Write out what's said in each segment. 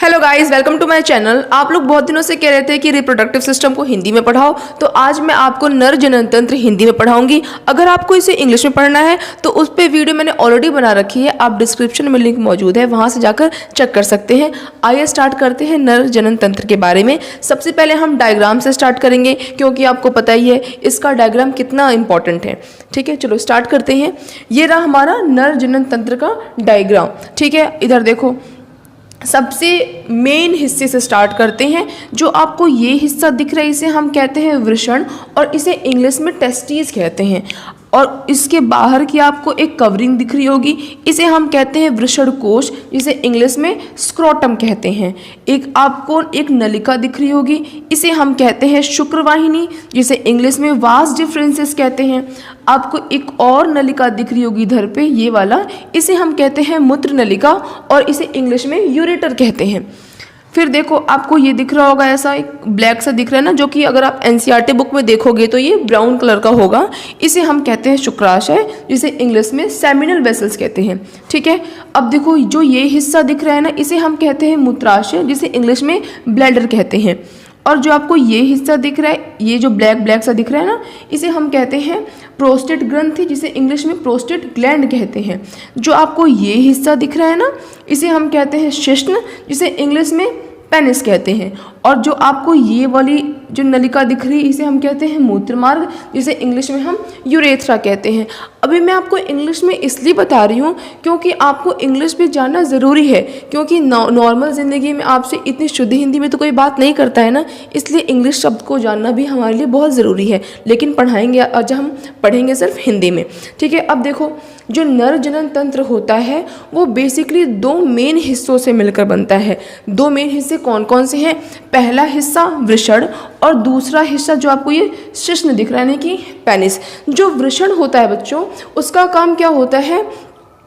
Hello guys, welcome to my channel. आप लोग बहुत दिनों से कह रहे थे कि रिप्रोडक्टिव सिस्टम को हिंदी में पढ़ाओ, तो आज मैं आपको नर जनन तंत्र हिंदी में पढ़ाऊंगी। अगर आपको इसे इंग्लिश में पढ़ना है तो उस पर वीडियो मैंने ऑलरेडी बना रखी है, आप डिस्क्रिप्शन में लिंक मौजूद है, वहां से जाकर चेक कर सकते हैं। आइए स्टार्ट करते हैं नर जनन तंत्र के बारे में। सबसे पहले हम डायग्राम से स्टार्ट करेंगे, क्योंकि आपको पता ही है इसका डायग्राम कितना इंपॉर्टेंट है। ठीक है, चलो स्टार्ट करते हैं। ये रहा हमारा नर जनन तंत्र का डायग्राम। ठीक है, इधर देखो, सबसे मेन हिस्से से स्टार्ट करते हैं। जो आपको ये हिस्सा दिख रहा है इसे हम कहते हैं वृषण, और इसे इंग्लिश में टेस्टिस कहते हैं। और इसके बाहर की आपको एक कवरिंग दिख रही होगी, इसे हम कहते हैं वृषण कोश, जिसे इंग्लिश में स्क्रोटम कहते हैं। एक आपको एक नलिका दिख रही होगी, इसे हम कहते हैं शुक्रवाहिनी, जिसे इंग्लिश में वास डिफरेंसेस कहते हैं। आपको एक और नलिका दिख रही होगी इधर पे, ये वाला, इसे हम कहते हैं मूत्र नलिका, और इसे इंग्लिश में यूरेटर कहते हैं। फिर देखो, आपको ये दिख रहा होगा, ऐसा एक ब्लैक सा दिख रहा है ना, जो कि अगर आप एनसीईआरटी बुक में देखोगे तो ये ब्राउन कलर का होगा। इसे हम कहते हैं शुक्राशय, जिसे इंग्लिश में सेमिनल वेसल्स कहते हैं। ठीक है, अब देखो, जो ये हिस्सा दिख रहा है ना, इसे हम कहते हैं मूत्राशय, जिसे इंग्लिश में ब्लैडर कहते हैं। और जो आपको ये हिस्सा दिख रहा है, ये जो ब्लैक ब्लैक सा दिख रहा है ना, इसे हम कहते हैं प्रोस्टेट ग्रंथि, जिसे इंग्लिश में प्रोस्टेट ग्लैंड कहते हैं। जो आपको ये हिस्सा दिख रहा है ना, इसे हम कहते हैं शिश्न, जिसे इंग्लिश में पेनिस कहते हैं। और जो आपको ये वाली जो नलिका दिख रही है, इसे हम कहते हैं मूत्र मार्ग, जिसे इंग्लिश में हम यूरेथ्रा कहते हैं। अभी मैं आपको इंग्लिश में इसलिए बता रही हूँ क्योंकि आपको इंग्लिश भी जानना ज़रूरी है, क्योंकि नॉर्मल ज़िंदगी में आपसे इतनी शुद्ध हिंदी में तो कोई बात नहीं करता है ना, इसलिए इंग्लिश शब्द को जानना भी हमारे लिए बहुत ज़रूरी है। लेकिन पढ़ाएंगे, आज हम पढ़ेंगे सिर्फ हिंदी में। ठीक है, अब देखो, जो नर जनन तंत्र होता है वो बेसिकली दो मेन हिस्सों से मिलकर बनता है। दो मेन हिस्से कौन कौन से हैं? पहला हिस्सा वृषण, और दूसरा हिस्सा जो आपको ये शिश्न दिख रहा है, यानी कि पेनिस। जो वृषण होता है बच्चों, उसका काम क्या होता है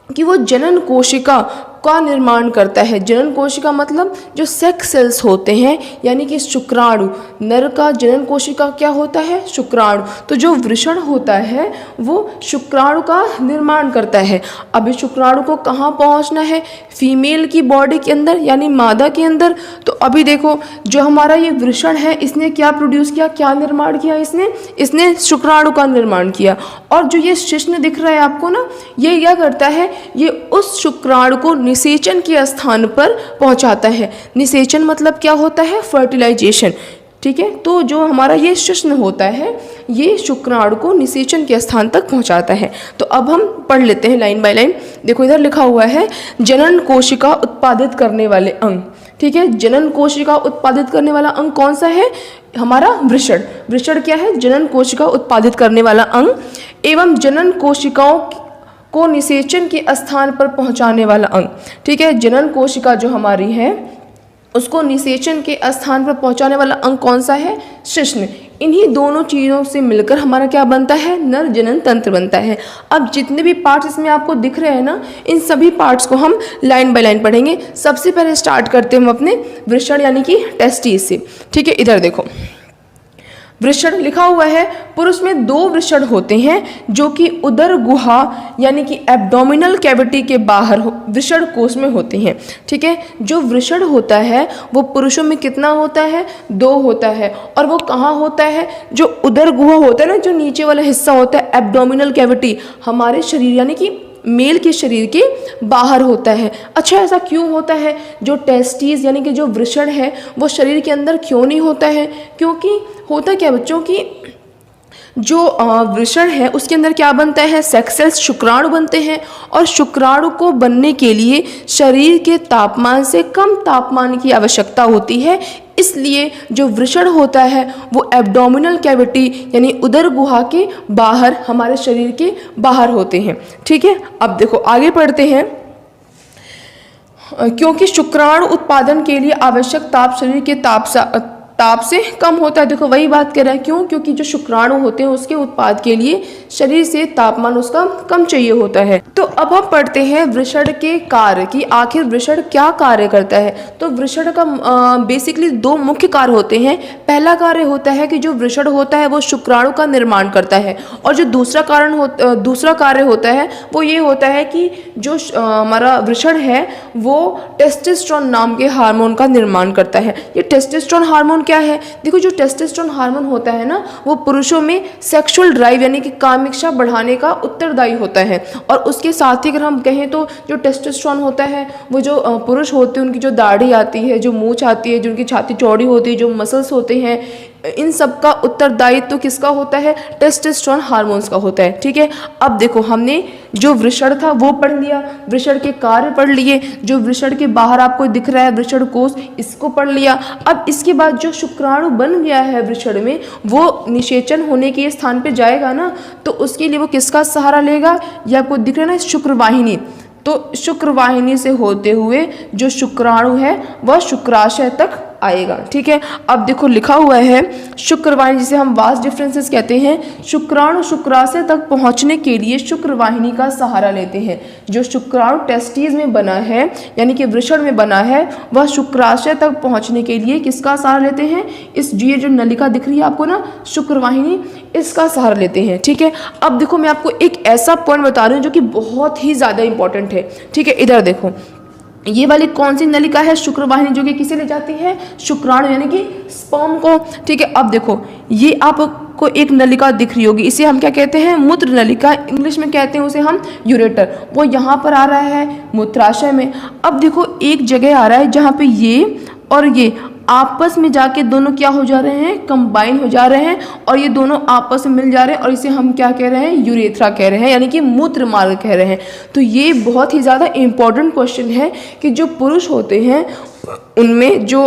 कि वो जनन कोशिका का निर्माण करता है। जनन कोशिका मतलब जो सेक्स सेल्स होते हैं, यानी कि शुक्राणु। नर का जनन कोशिका क्या होता है? शुक्राणु। तो जो वृषण होता है वो शुक्राणु का निर्माण करता है। अभी शुक्राणु को कहाँ पहुँचना है? फीमेल की बॉडी के अंदर, यानी मादा के अंदर। तो अभी देखो, जो हमारा ये वृषण है, इसने क्या प्रोड्यूस किया, क्या निर्माण किया? इसने शुक्राणु का निर्माण किया। और जो ये शिश्न दिख रहा है आपको ना, ये क्या करता है? ये उस शुक्राणु को निषेचन के स्थान पर पहुंचाता है। निषेचन मतलब क्या होता है? फर्टिलाइजेशन। ठीक है, तो जो हमारा ये शिश्न होता है, ये शुक्राणु को निषेचन के स्थान तक पहुंचाता है। तो अब हम पढ़ लेते हैं लाइन बाय लाइन। देखो, इधर लिखा हुआ है जनन कोशिका उत्पादित करने वाले अंग। ठीक है, जनन कोशिका उत्पादित करने वाला अंग कौन सा है? हमारा वृषण। वृषण क्या है? जनन कोशिका उत्पादित करने वाला अंग, एवं जनन कोशिकाओं को निषेचन के स्थान पर पहुंचाने वाला अंग। ठीक है, जनन कोशिका जो हमारी है उसको निषेचन के स्थान पर पहुंचाने वाला अंग कौन सा है? शिश्न। इन्हीं दोनों चीज़ों से मिलकर हमारा क्या बनता है? नर जनन तंत्र बनता है। अब जितने भी पार्ट्स इसमें आपको दिख रहे हैं ना, इन सभी पार्ट्स को हम लाइन बाय लाइन पढ़ेंगे। सबसे पहले स्टार्ट करते हैं हम अपने वृषण यानी कि टेस्टिस से। ठीक है, इधर देखो, वृषण लिखा हुआ है। पुरुष में दो वृषण होते हैं जो कि उदर गुहा यानी कि एब्डोमिनल कैविटी के बाहर वृषण कोश में होते हैं। ठीक है, जो वृषण होता है वो पुरुषों में कितना होता है? दो होता है। और वो कहाँ होता है? जो उदर गुहा होता है ना, जो नीचे वाला हिस्सा होता है, एब्डोमिनल कैविटी, हमारे शरीर यानी कि मेल के शरीर के बाहर होता है। अच्छा, ऐसा क्यों होता है? जो टेस्टिस यानी कि जो वृषण है वो शरीर के अंदर क्यों नहीं होता है? क्योंकि होता क्या बच्चों की, जो वृषण है उसके अंदर क्या बनता है? सेक्स सेल्स, शुक्राणु बनते हैं। और शुक्राणु को बनने के लिए शरीर के तापमान से कम तापमान की आवश्यकता होती है। इसलिए जो वृषण होता है वो एब्डोमिनल कैविटी यानी उदर गुहा के बाहर, हमारे शरीर के बाहर होते हैं। ठीक है, अब देखो आगे पढ़ते हैं। क्योंकि शुक्राणु उत्पादन के लिए आवश्यक ताप शरीर के ताप से कम होता है। देखो वही बात कर रहा है, क्यों? क्योंकि जो शुक्राणु होते हैं उसके उत्पाद के लिए शरीर से तापमान उसका कम चाहिए होता है। तो अब हम पढ़ते हैं वृषण के कार्य कि आखिर वृषण क्या कार्य करता है। तो वृषण का बेसिकली दो मुख्य कार्य होते हैं। पहला कार्य होता है कि जो वृषण होता है वो शुक्राणु का निर्माण करता है, और जो दूसरा कार्य होता है वो ये होता है कि जो हमारा वृषण है वो टेस्टोस्टेरोन नाम के हार्मोन का निर्माण करता है। ये टेस्टोस्टेरोन हार्मोन क्या है? देखो जो टेस्टोस्टेरोन हार्मोन होता है ना, वो पुरुषों में सेक्सुअल ड्राइव यानी कि कामिक्षा बढ़ाने का उत्तरदायी होता है। और उसके साथ ही अगर हम कहें तो जो टेस्टोस्टेरोन होता है वो जो पुरुष होते हैं उनकी जो दाढ़ी आती है, जो मूंछ आती है, जो उनकी छाती चौड़ी होती है, जो मसल्स होते हैं, इन सब का उत्तरदायित्व तो किसका होता है? टेस्टोस्टेरोन हार्मोन्स का होता है। ठीक है, अब देखो हमने जो वृषण था वो पढ़ लिया, वृषण के कार्य पढ़ लिए, जो वृषण के बाहर आपको दिख रहा है वृषण कोश, इसको पढ़ लिया। अब इसके बाद जो शुक्राणु बन गया है वृषण में वो निषेचन होने के स्थान पे जाएगा ना, तो उसके लिए वो किसका सहारा लेगा? ये आपको दिख रहा है ना, शुक्रवाहिनी। तो शुक्रवाहिनी से होते हुए जो शुक्राणु है वह शुक्राशय तक आएगा। ठीक है, अब देखो लिखा हुआ है शुक्रवाहिनी, जिसे हम वास डिफरेंसेस कहते हैं। शुक्राणु शुक्राशय तक पहुंचने के लिए शुक्रवाहिनी का सहारा लेते हैं। जो शुक्राणु टेस्टिस में बना है यानी कि वृषण में बना है वह शुक्राशय तक पहुंचने के लिए किसका सहारा लेते हैं? इस ये जो नलिका दिख रही है आपको ना, शुक्रवाहिनी, इसका सहारा लेते हैं। ठीक है, अब देखो मैं आपको एक ऐसा पॉइंट बता रही हूँ जो कि बहुत ही ज़्यादा इंपॉर्टेंट है। ठीक है, इधर देखो, ये वाली कौन सी नलिका है? शुक्रवाहिनी, जो कि किसे ले जाती है? शुक्राणु यानी कि स्पर्म को। ठीक है, अब देखो ये आपको एक नलिका दिख रही होगी, इसे हम क्या कहते हैं? मूत्र नलिका, इंग्लिश में कहते हैं उसे हम यूरेटर। वो यहाँ पर आ रहा है मूत्राशय में। अब देखो एक जगह आ रहा है जहाँ पे ये और ये आपस में जाके दोनों क्या हो जा रहे हैं? कंबाइन हो जा रहे हैं, और ये दोनों आपस में मिल जा रहे हैं, और इसे हम क्या कह रहे हैं? यूरेथ्रा कह रहे हैं, यानी कि मूत्र मार्ग कह रहे हैं। तो ये बहुत ही ज़्यादा इम्पॉर्टेंट क्वेश्चन है कि जो पुरुष होते हैं उनमें जो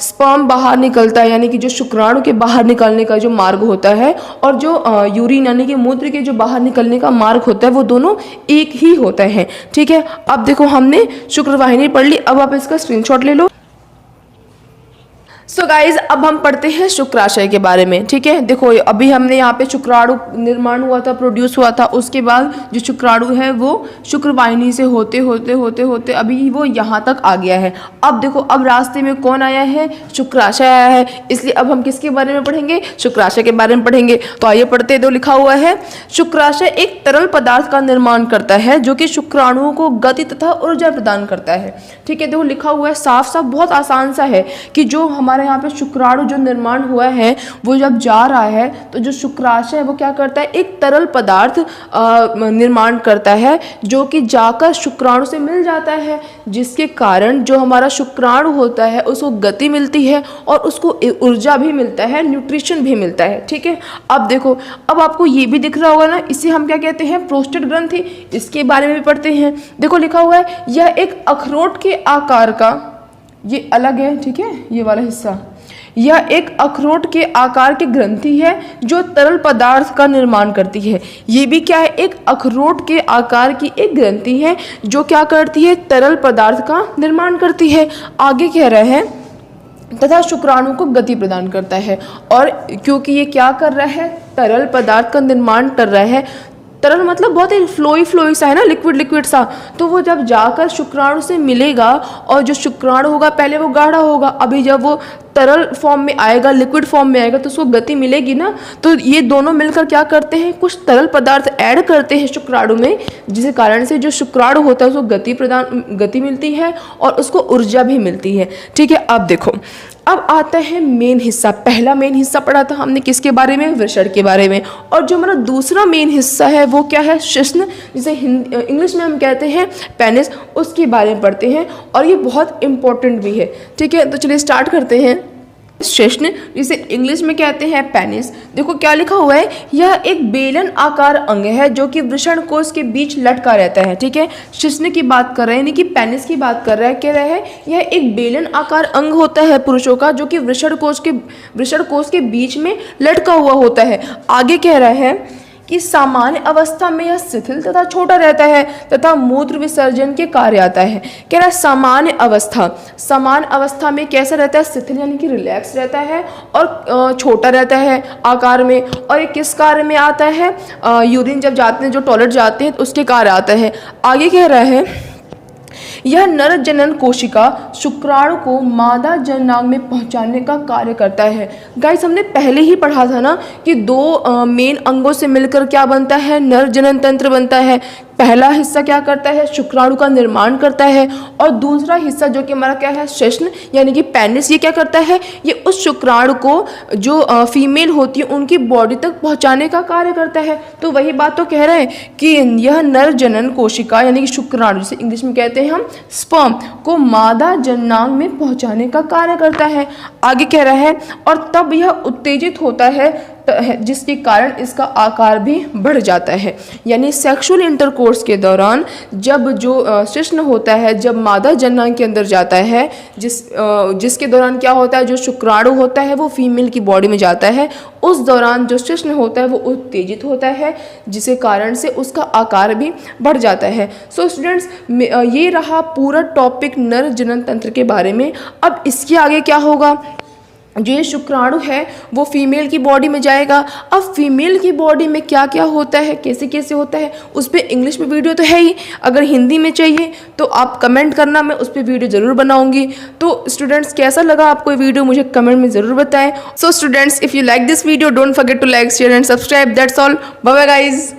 स्पर्म बाहर निकलता है यानी कि जो शुक्राणु के बाहर निकलने का जो मार्ग होता है, और जो यूरिन यानी कि मूत्र के जो बाहर निकलने का मार्ग होता है, वो दोनों एक ही होता है। ठीक है, अब देखो हमने शुक्रवाहिनी पढ़ ली, अब आप इसका स्क्रीनशॉट ले लो। सो गाइज अब हम पढ़ते हैं शुक्राशय के बारे में। ठीक है, देखो अभी हमने यहाँ पे शुक्राणु निर्माण हुआ था, प्रोड्यूस हुआ था, उसके बाद जो शुक्राणु है वो शुक्रवाहिनी से होते होते होते होते अभी वो यहाँ तक आ गया है। अब देखो अब रास्ते में कौन आया है? शुक्राशय आया है, इसलिए अब हम किसके बारे में पढ़ेंगे? शुक्राशय के बारे में पढ़ेंगे। तो आइए पढ़ते, तो लिखा हुआ है शुक्राशय एक तरल पदार्थ का निर्माण करता है जो कि शुक्राणुओं को गति तथा ऊर्जा प्रदान करता है। ठीक है, देखो लिखा हुआ है साफ साफ, बहुत आसान सा है कि जो हमारे यहाँ पे शुक्राणु जो निर्माण हुआ है वो जब जा रहा है तो जो शुक्राशय है वो क्या करता है? एक तरल पदार्थ निर्माण करता है जो कि जाकर शुक्राणु से मिल जाता है, जिसके कारण जो हमारा शुक्राणु होता है उसको गति मिलती है और उसको ऊर्जा भी मिलता है, न्यूट्रिशन भी मिलता है। ठीक है, अब देखो अब आपको ये भी दिख रहा होगा ना, इसे हम क्या कहते हैं? प्रोस्टेट ग्रंथि। इसके बारे में भी पढ़ते हैं। देखो लिखा हुआ है यह एक अखरोट के आकार का, ये अलग है। ठीक है, ये वाला हिस्सा, यह एक अखरोट के आकार की ग्रंथि है जो तरल पदार्थ का निर्माण करती है। ये भी क्या है? एक अखरोट के आकार की एक ग्रंथि है जो क्या करती है? तरल पदार्थ का निर्माण करती है। आगे कह रहा है तथा शुक्राणु को गति प्रदान करता है, और क्योंकि ये क्या कर रहा है? तरल पदार्थ का निर्माण कर रहा है। तरल मतलब बहुत ही फ्लोई सा है ना, लिक्विड सा। तो वो जब जाकर शुक्राणु से मिलेगा, और जो शुक्राणु होगा पहले वो गाढ़ा होगा, अभी जब वो तरल फॉर्म में आएगा, लिक्विड फॉर्म में आएगा, तो उसको गति मिलेगी ना। तो ये दोनों मिलकर क्या करते हैं? कुछ तरल पदार्थ ऐड करते हैं शुक्राणु में, जिसके कारण से जो शुक्राणु होता है उसको गति मिलती है और उसको ऊर्जा भी मिलती है। ठीक है, अब देखो अब आता है मेन हिस्सा। पहला मेन हिस्सा पढ़ा था हमने किसके बारे में? वृषण के बारे में। और जो हमारा दूसरा मेन हिस्सा है वो क्या है? शिश्न, जिसे इंग्लिश में हम कहते हैं पेनिस, उसके बारे में पढ़ते हैं, और ये बहुत इंपॉर्टेंट भी है। ठीक है, तो चलिए स्टार्ट करते हैं। शिश्न, जिसे इंग्लिश में कहते हैं पेनिस। देखो क्या लिखा हुआ है, यह एक बेलन आकार अंग है जो कि वृषण कोश के बीच लटका रहता है। ठीक है, शिश्न की बात कर रहे हैं, यानी कि पेनिस की बात कर रहा है। कह रहा है यह एक बेलन आकार अंग होता है पुरुषों का जो कि वृषण कोश के बीच में लटका हुआ होता है। आगे कह रहा है कि सामान्य अवस्था में यह शिथिल तथा छोटा रहता है तथा मूत्र विसर्जन के कार्य आता है। कह रहा है सामान्य अवस्था में कैसा रहता है, शिथिल यानी कि रिलैक्स रहता है और छोटा रहता है आकार में। और ये किस कार्य में आता है, यूरिन जब जाते हैं, जो टॉयलेट जाते हैं तो उसके कार्य आता है। आगे कह रहा है यह नर जनन कोशिका शुक्राणु को मादा जननांग में पहुंचाने का कार्य करता है। गाइस हमने पहले ही पढ़ा था ना कि दो मेन अंगों से मिलकर क्या बनता है, नर जनन तंत्र बनता है। पहला हिस्सा क्या करता है, शुक्राणु का निर्माण करता है, और दूसरा हिस्सा जो कि हमारा क्या है, शेषन यानी कि पेनिस, ये क्या करता है, ये उस शुक्राणु को जो फीमेल होती है उनकी बॉडी तक पहुंचाने का कार्य करता है। तो वही बात तो कह रहे हैं कि यह नर जनन कोशिका यानी कि शुक्राणु, जिसे इंग्लिश में कहते हैं हम स्पर्म, को मादा जननांग में पहुंचाने का कार्य करता है। आगे कह रहा है और तब यह उत्तेजित होता है जिसके कारण इसका आकार भी बढ़ जाता है। यानी सेक्सुअल इंटरकोर्स के दौरान जब जो शिश्न होता है, जब मादा जननांग के अंदर जाता है, जिसके दौरान क्या होता है, जो शुक्राणु होता है वो फीमेल की बॉडी में जाता है, उस दौरान जो शिश्न होता है वो उत्तेजित होता है, जिसके कारण से उसका आकार भी बढ़ जाता है। सो स्टूडेंट्स, ये रहा पूरा टॉपिक नर जनन तंत्र के बारे में। अब इसके आगे क्या होगा, जो ये शुक्राणु है वो फीमेल की बॉडी में जाएगा। अब फीमेल की बॉडी में क्या क्या होता है, कैसे कैसे होता है, उस पर इंग्लिश में वीडियो तो है ही। अगर हिंदी में चाहिए तो आप कमेंट करना, मैं उस पर वीडियो ज़रूर बनाऊंगी। तो स्टूडेंट्स, कैसा लगा आपको ये वीडियो मुझे कमेंट में ज़रूर बताएं। So students, if you like this video, don't forget to like, share and subscribe. That's all, bye bye guys.